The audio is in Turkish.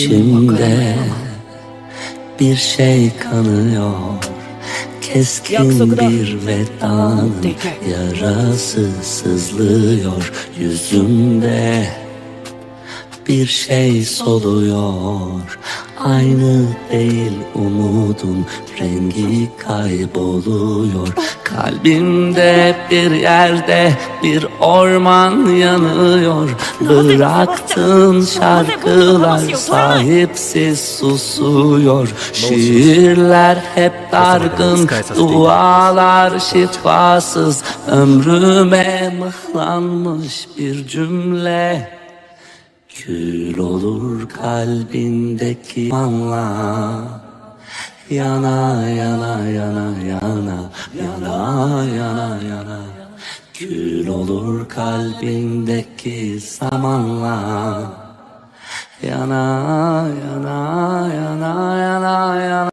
İçimde bir şey kanıyor, keskin bir vedanın yarası sızlıyor. Yüzümde bir şey soluyor, aynı değil umudum, rengi kayboluyor. Kalbimde bir yerde bir orman yanıyor. Bıraktığın şarkılar sahipsiz susuyor. Şiirler hep dargın, dualar şifasız. Ömrüme mıhlanmış bir cümle. Kül olur kalbindeki anla. Yana yana yana yana yana yana yana. Kül olur kalbindeki zamanla. Yana yana yana yana yana.